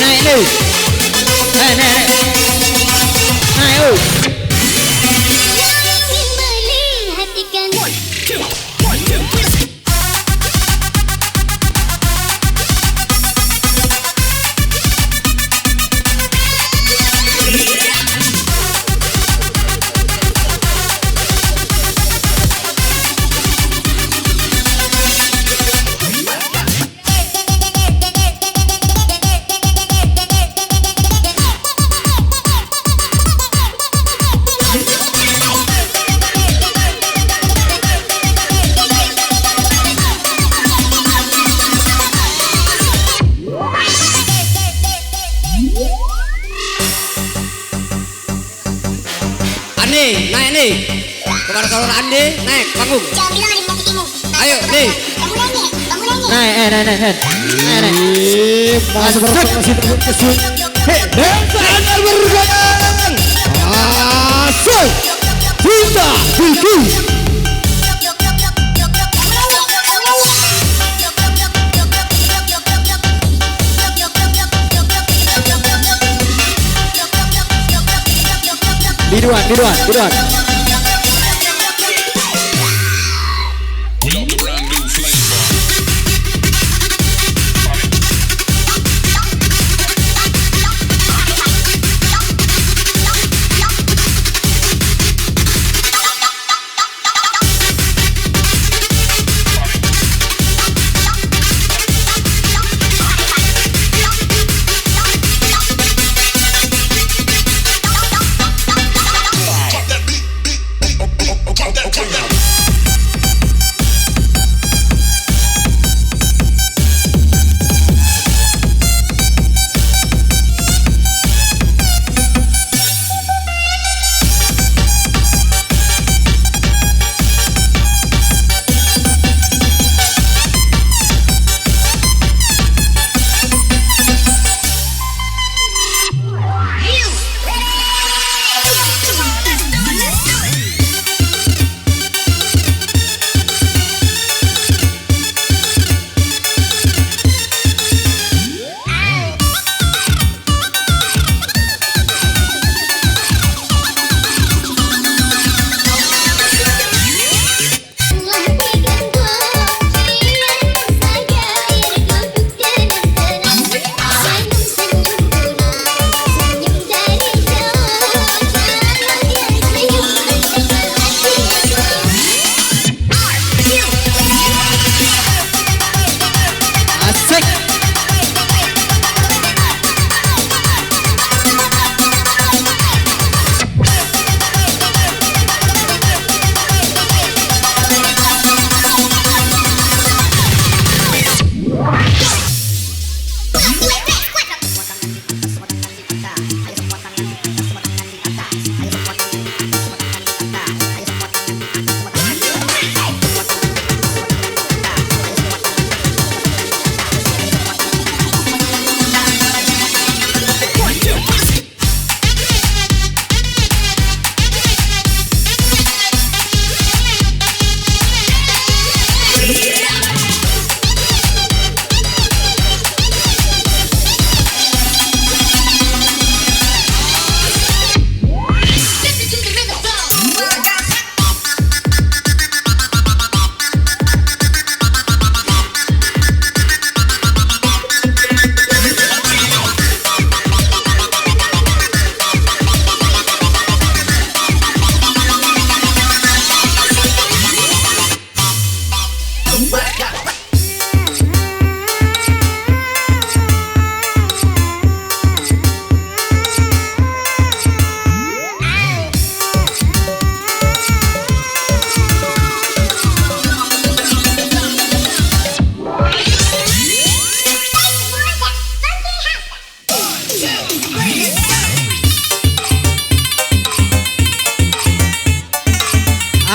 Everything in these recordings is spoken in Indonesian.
naik nih. Naik. Naik. Andi, naik nih. Kepada saudara Andi, naik panggung. Ayo nih. Naik. Masih terus. Dansa bergoyang. Asik. Cinta Vicky. Biduan.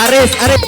Arif.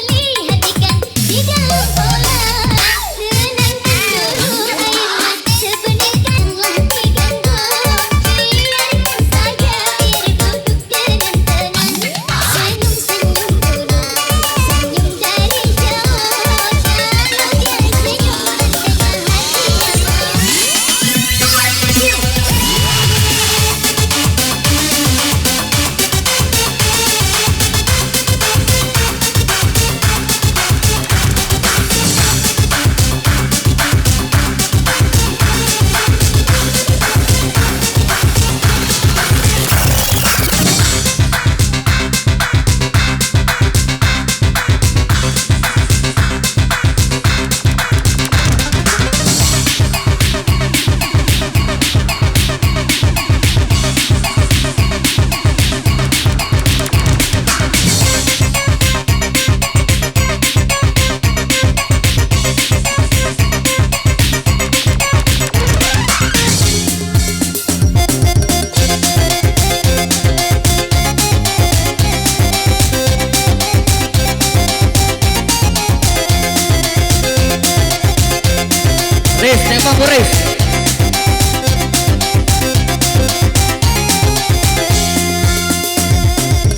Yang favorit.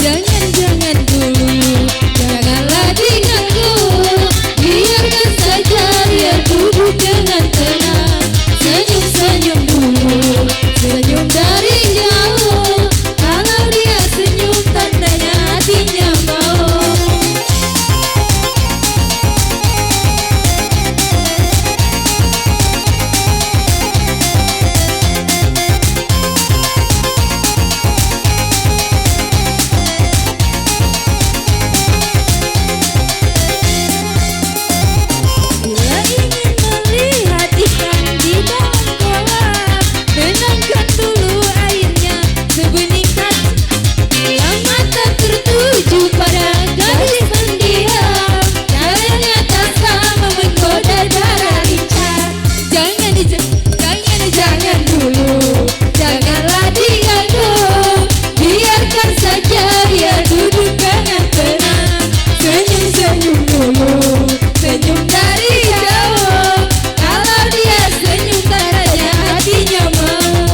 Jangan dulu, janganlah diganggu. Biarkan saja dia duduk dengan tenang. Senyum-senyum dulu, senyum dari jauh. Kalau dia senyum tandanya hatinya mau. Bila ingin melihat ikan di dalam kolam, tenangkan dulu airnya sebening kaca. Bila mata tertuju pada gadis pendiam, caranya tak sama menggoda darah lincah. Jangan dulu, janganlah diganggu. Biarkan saja dia duduk dengan tenang. Senyum-senyum dulu, senyum dari jauh. Kalau dia senyum tandanya hatinya mau.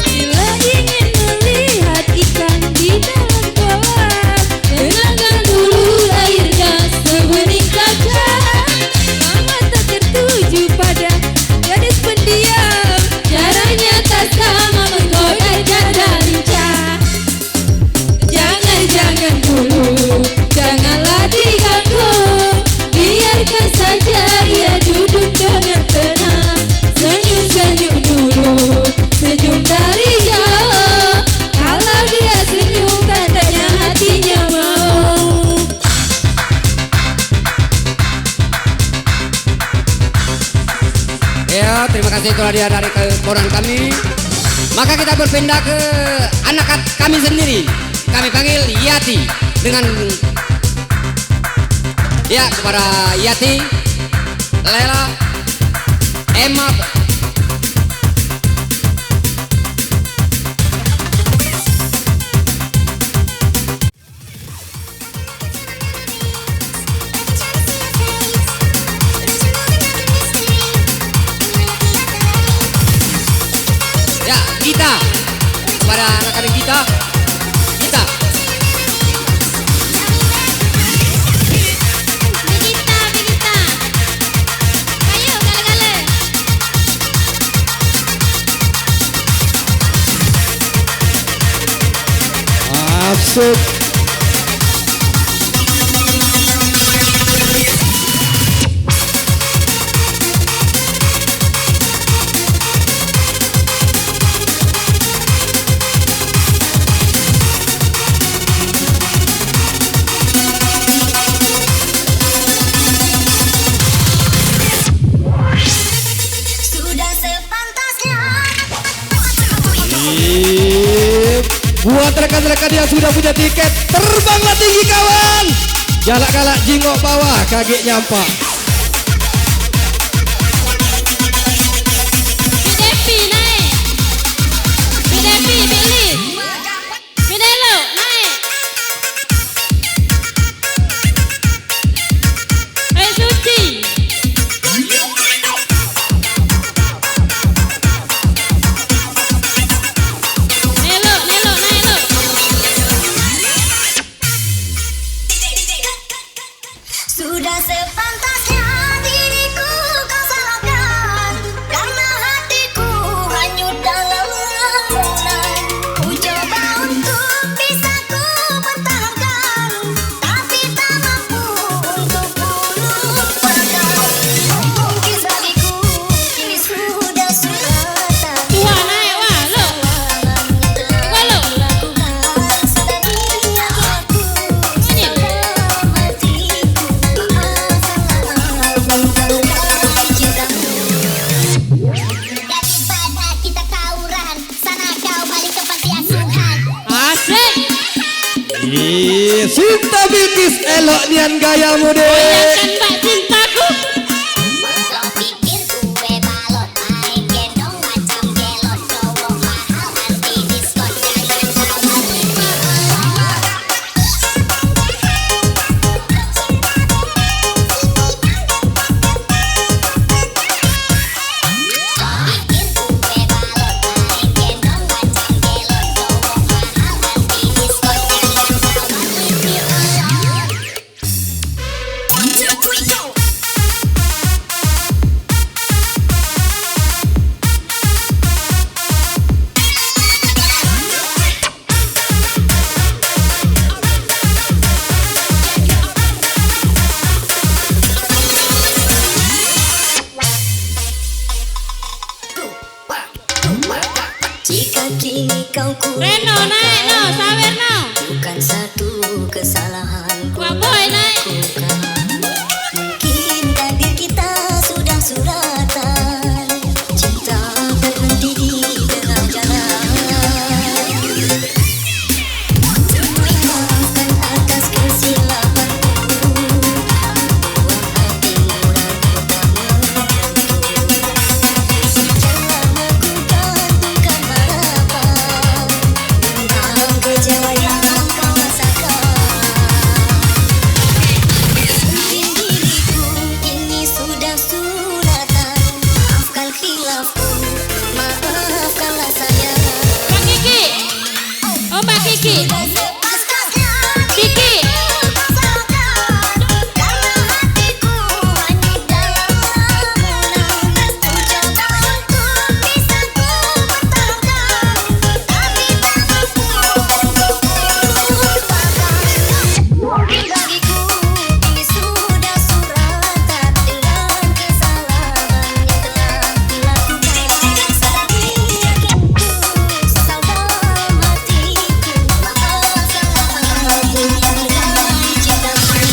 Bila ingin melihat ikan di dalam kolam, tenangkan dulu airnya sebening kaca. Mata tertuju pada gadis pendiam, caranya tak sama menggoda dada lincah. Jangan dulu, janganlah diganggu. Biarkan saja dia duduk dengan tenang. Senyum-senyum dulu, senyum dari jauh. Kalau dia senyum tandanya hatinya mau. Ya, terima kasih itulah dia dari keporan kami. Maka kita berpindah ke anak kami sendiri. Kami panggil Yati dengan ya kepada Yati, Lela, Emma. Ya, Gita kepada anak-anak Gita. Gita. Begita. Ayo gale-gale. Masuk. Sudah sepantasnya. Buat rekan-rekan yang sudah punya tiket, terbanglah tinggi kawan. Galak-galak jingok bawah, kaget nyampak. Bidepi naik. Bidepi Bilis. Bidelo naik. Suci. Nelo naik lo. Sudah sepantasnya diriku kau salahkan, karena hatiku hanyut dalam lamunan. Ku coba untuk bisa ku pertahankan, tapi tak mampu untuk ku lupakan. Mungkin bagiku ini sudah tak Tua naik wah lo. Tua lo. Daripada kita tawuran, sana kau balik ke panti asuhan. Asik. Sinta Bilkis elok nian gayamu deh. Goyangkan Mbak cintaku. kesalahan Wah boy naik. mungkin takdir kita sudah suratan, cinta berhenti di tengah jalan. Maafkan atas kesilapanku, buang hati murah tak menentu. Jangan aku gantungkan harapan tentang kecewa yang kau rasakan. Mungkin diriku ini sudah suratan, maafkan khilafku, maafkanlah saya. Mbak Kiki. Oh Mbak Kiki. Kiki. Bagiku ini sudah suratan dengan kesalahan yang telah dilakukan. Sadari yakinku, sesal dalam hatiku, maaf salah aku yang melukai cintamu.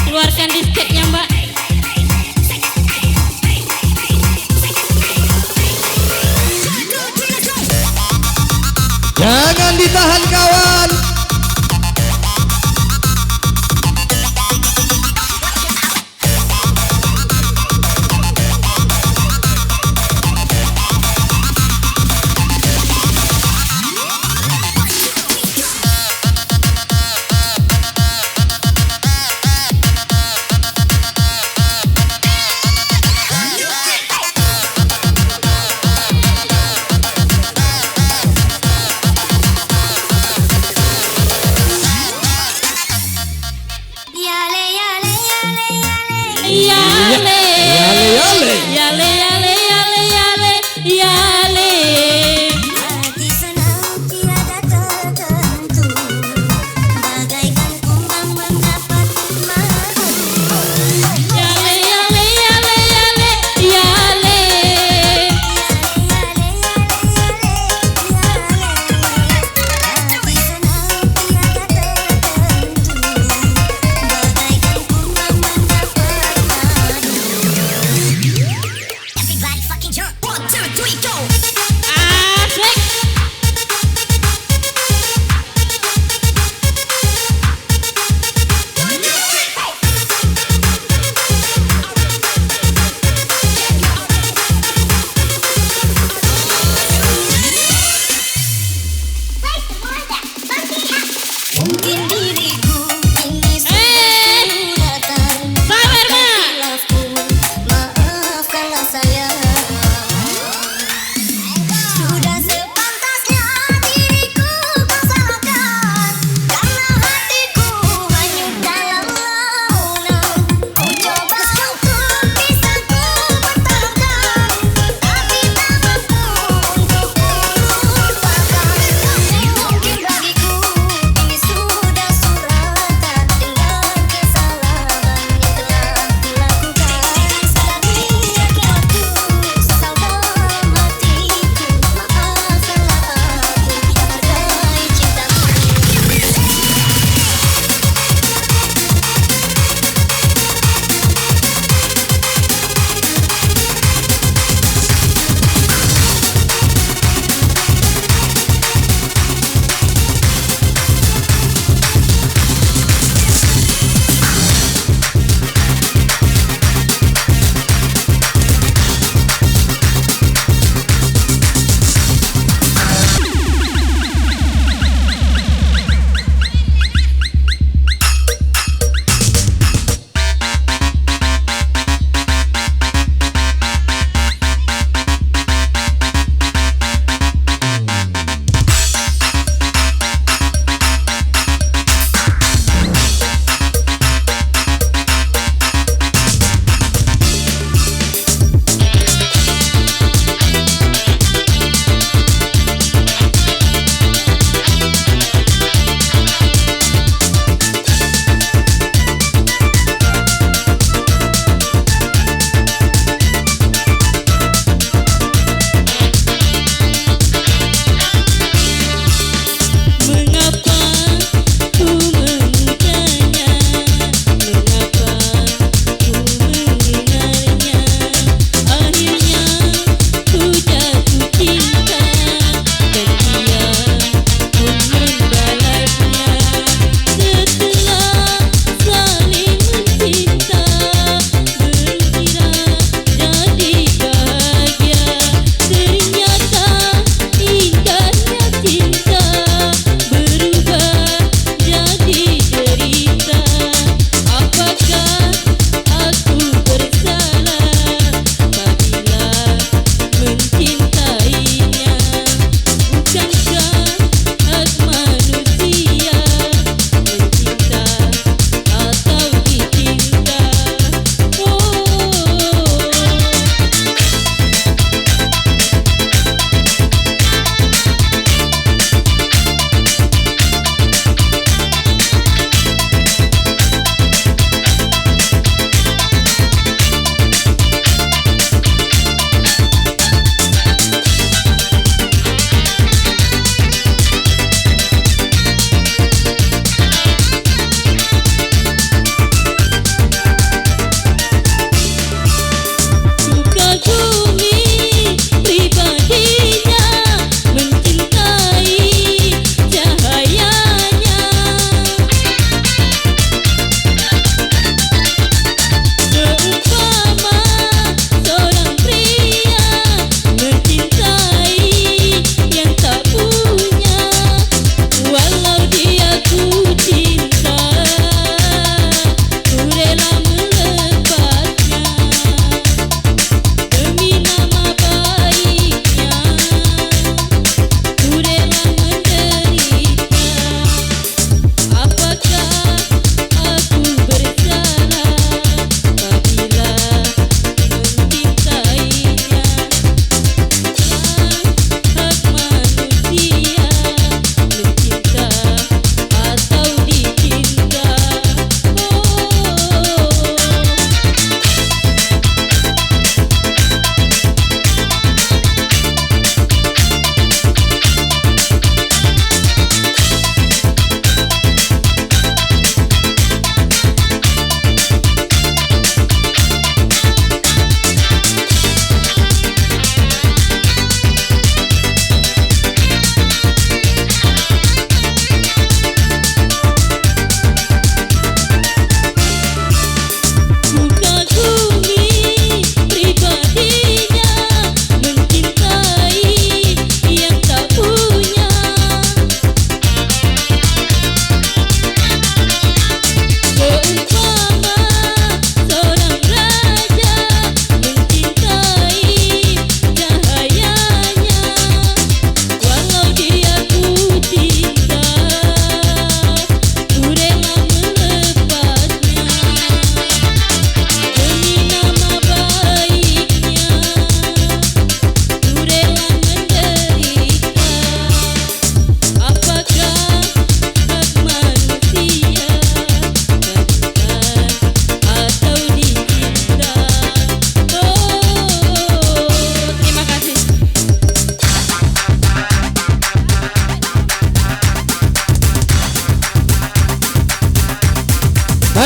Keluarkan disketnya Mbak. Jangan ditahan kawan. Yale yale yale yale. Yale. Yale, yale. Yale yale yale yale yale. Hati senang tiada tertentu, bagaikan kumbang mendapat madu. Yale yale yale yale yale. Hati senang tiada tertentu, bagaikan kumbang mendapat madu.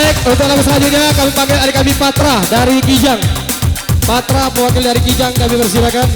Baik, untuk lagu selanjutnya kami panggil adik kami Patra dari Kijang. Patra, pewakil dari Kijang, kami persilakan.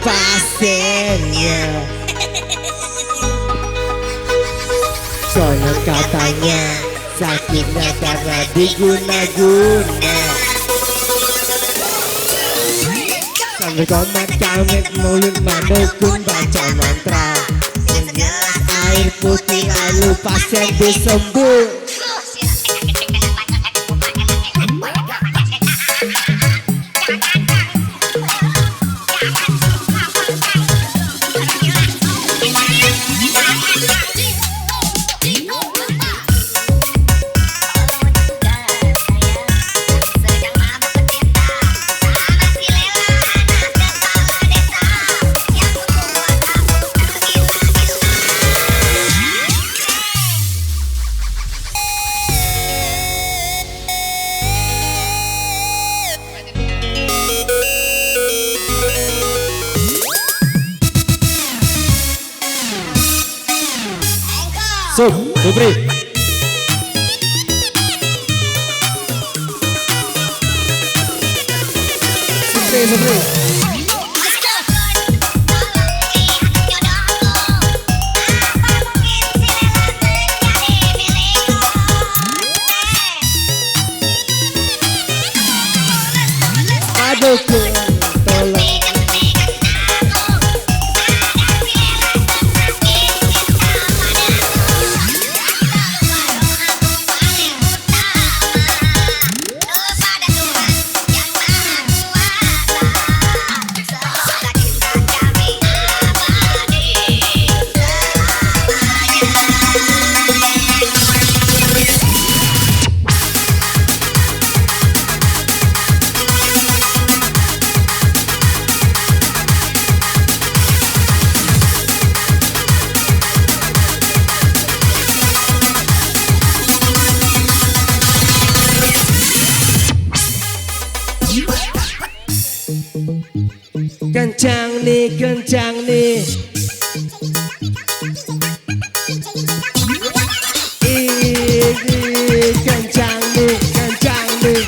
pasiennya. Soalnya katanya sakitnya karena diguna-guna. Sambil komat-kamit mulut madukun baca mantra. Air putih lalu pasien disembuh. Supri. Supri. Aduh, tolong. Kencang nih. Ini kencang nih.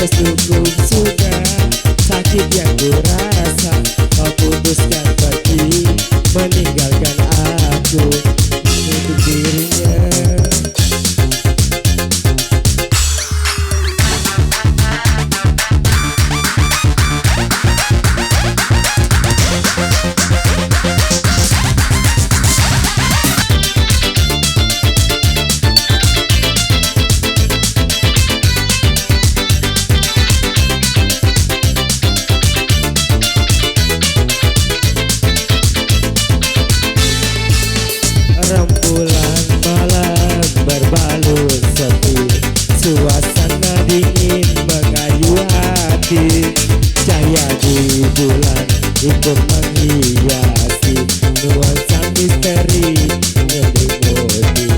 sudah cukup sudah sakit yang kurasa. Kau putuskan pergi meninggalkan aku untuk dirinya. Rembulan malam berbalut sepi, suasana dingin mengayu hati. Cahaya di bulan ikut menghiasi nuansa misteri menyelimuti.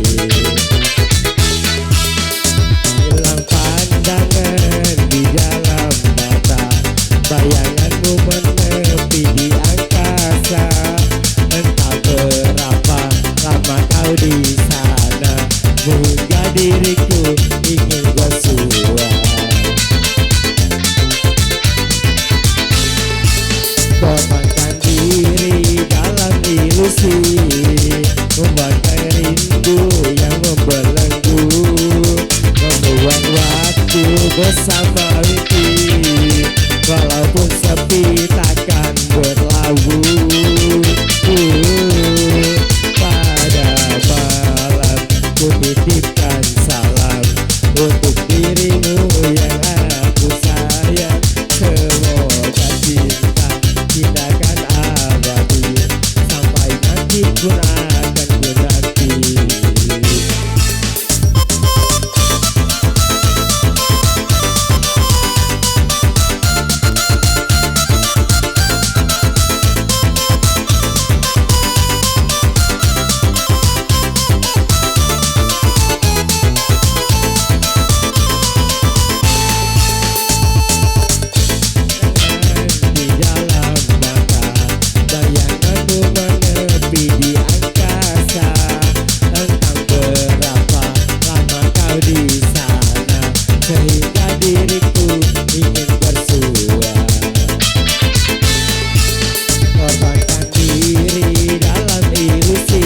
Hilang pandangan di dalam mata, bayanganmu menepi di angkasa. Entah berapa lama kau di sana, sehingga diriku ingin bersua. Korbankan diri dalam ilusi, membuat rindu yang membelenggu, membuang waktu bersama mimpi. Walaupun sepi takkan berlabuh. Pada malam ku titipkan salam untuk dirimu yang aku sayang. Semoga cinta kita akan abadi, sampai nanti pun akan berarti. Di dalam mata, bayanganmu menepi di angkasa. Entah berapa lama kau di sana, sehingga diriku ingin bersua. Korbankan diri dalam ilusi,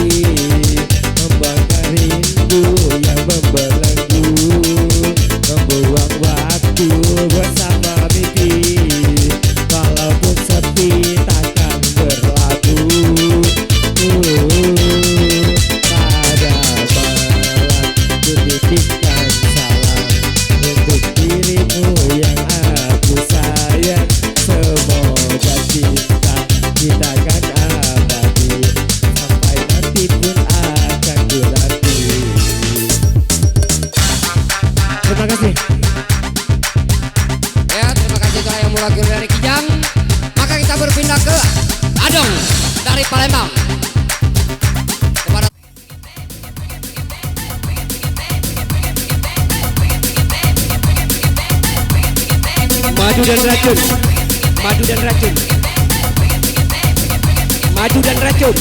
membakar rindu yang membelenggu, membuang waktu bersama mimpi. Walaupun sepi takkan berlabuh. Pada malam ku titipkan salam untuk dirimu yang aku sayang. Semoga cinta kita akan abadi, sampai nanti pun akan berarti. Terima kasih. Ya, terima kasih telah yang mewakili dari Kijang. Maka kita berpindah ke Adong dari Palembang. Kepada Madu dan racun, madu dan racun, madu dan racun.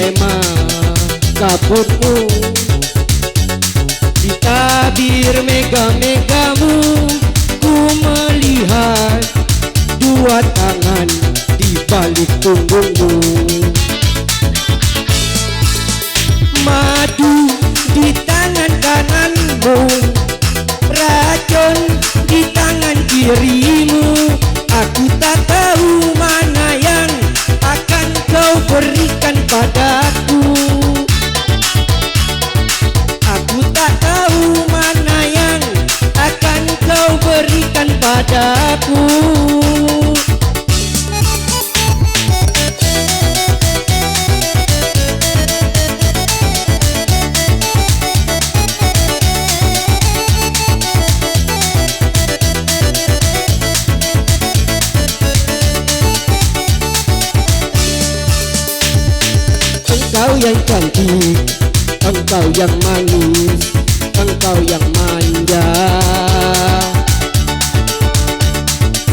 Irema kabutmu, di tabir mega-megamu, ku melihat dua tangan di balik punggungmu. Madu di tangan kananmu, racun di tangan kirimu. Aku tak tahu mana yang akan kau berikan padaku. Aku tak tahu mana yang akan kau berikan padaku. Engkau yang cantik, engkau yang manis, engkau yang manja,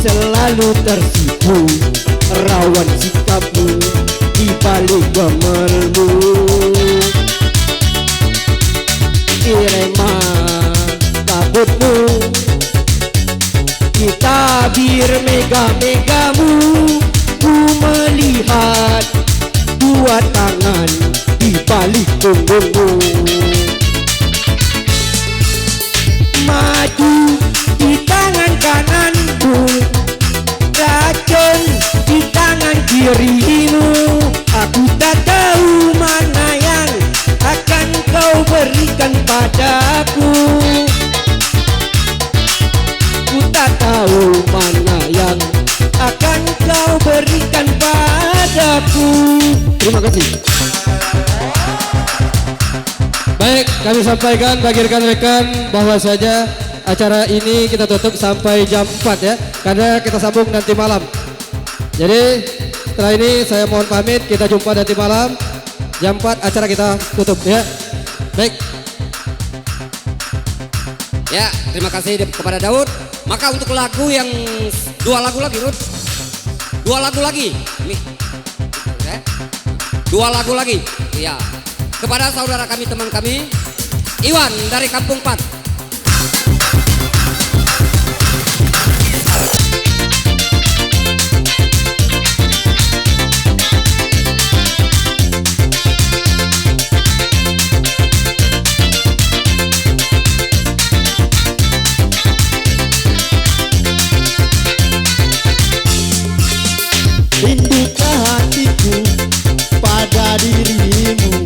selalu tersipu rawan sikapmu di balik gemermu. Irema kabutmu, di tabir mega-megamu, ku melihat dua tangan di balik punggungmu. Madu di tangan kananmu, racun di tangan kirimu. Aku tak tahu mana yang akan kau berikan padaku. Ku tak tahu mana yang akan kau berikan padaku. Terima kasih. Baik, kami sampaikan bagi rekan-rekan bahwa saja acara ini kita tutup sampai jam 4 ya, karena kita sambung nanti malam. Jadi setelah ini saya mohon pamit, kita jumpa nanti malam jam 4 acara kita tutup ya. Baik. Ya, terima kasih kepada Daud. Maka untuk lagu yang dua lagu lagi, Rud. Dua lagu lagi. Nih. Dua lagu lagi. Ya. Kepada saudara kami, teman kami, Iwan dari Kampung Pat. Rindukan hatiku pada dirimu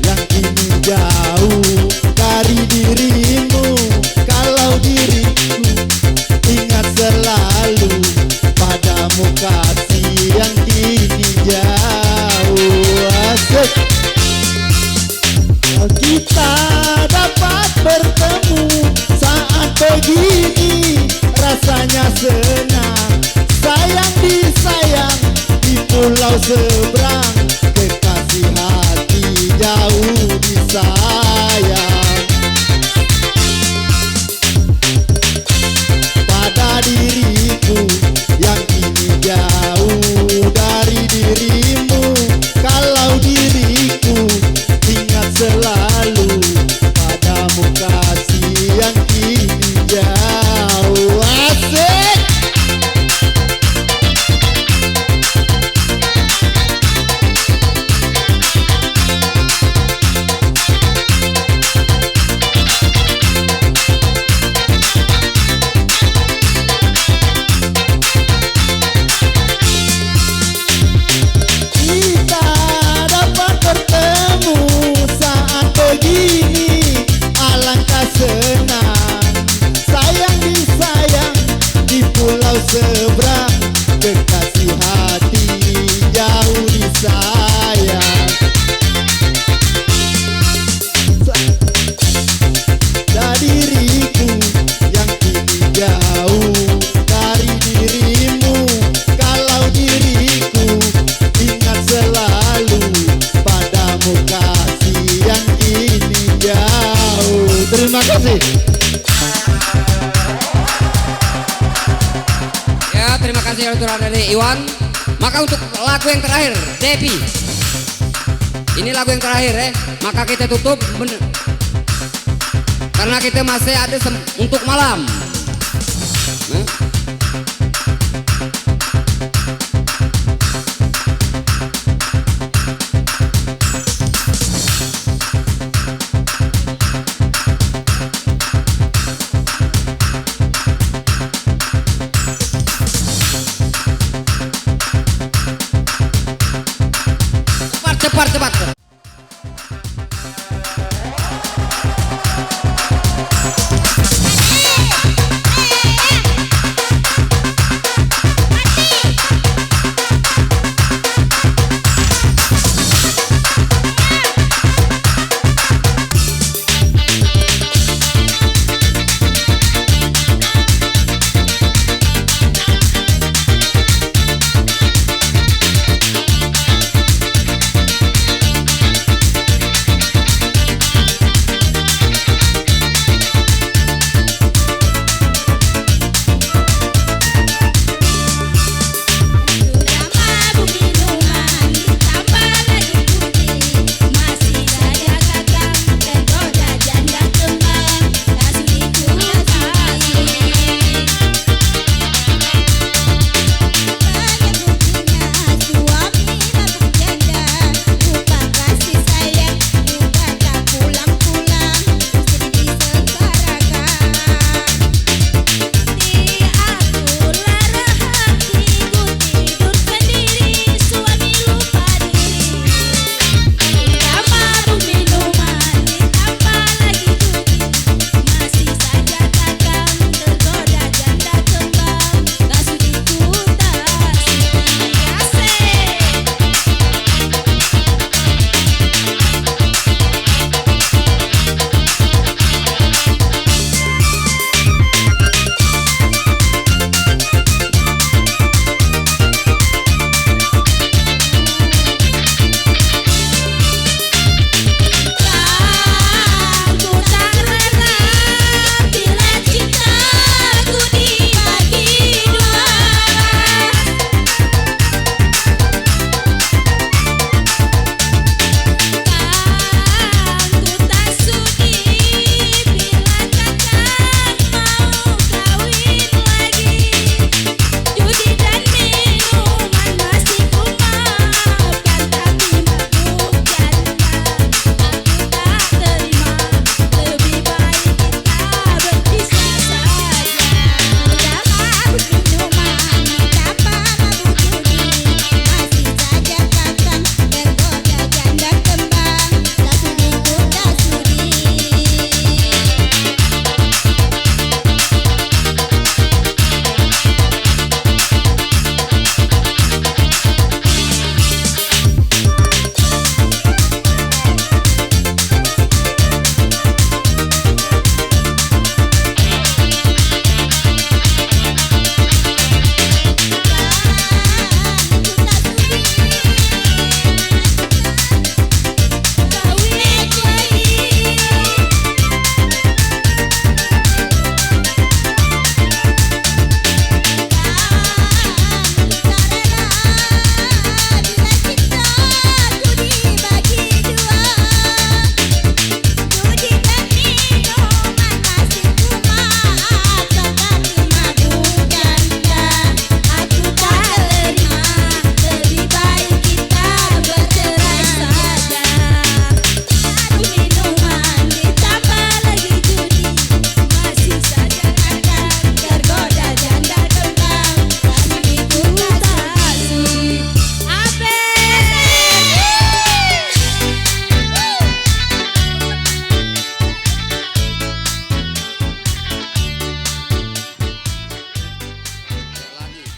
yang kini jauh dari dirimu. Kalau diriku ingat selalu padamu kasih yang kini jauh. Asik. Kita dapat bertemu saat begini, rasanya senang. Sayang disayang di pulau seberang, kekasih hati jauh disayang. Pada diriku yang kini jauh dari dirimu. Kalau diriku ingat selalu padamu kasih yang kini jauh. Asik. Kita dapat bertemu saat begini, alangkah senang. Sayang disayang di pulau seberang, kekasih hati jauh disayang. Dari diriku yang kini jauh dari dirimu. Kalau diriku ingat selalu padamu kasih yang kini jauh. Terima kasih. Ya, terima kasih untuk dari Iwan. Maka untuk lagu yang terakhir, Depi. Ini lagu yang terakhir ya. Maka kita tutup bener. Karena kita masih ada untuk malam. Nah. Cepat.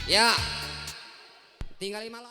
Ya, tinggal 5 lah.